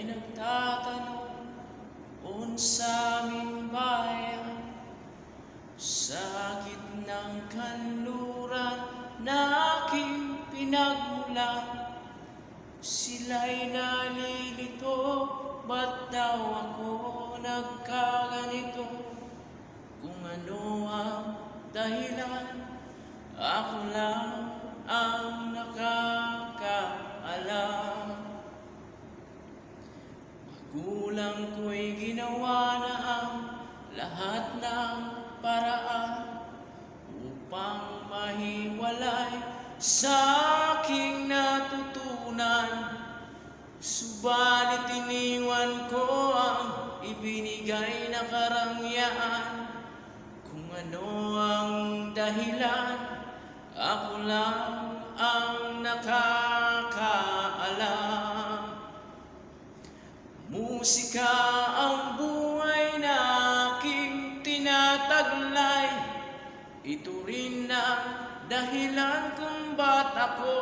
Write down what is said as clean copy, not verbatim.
nagtatanong unsa aming bayan sa gitnang kanluran na aking pinagmulan. Sila'y nalilito, ba't daw ako nagkaganito? Kung ano ang dahilan, ako lang ang nakakaalam. Magulang ko'y ginawa na ang lahat ng paraan upang mahiwalay sa aking natutunan. Subalit iniwan ko ang ibinigay na karangyaan. Kung ano ang dahilan, ako lang ang nakakaalam. Musika ang buhay na aking tinataglay. Ito rin ang dahilan kung ba't ako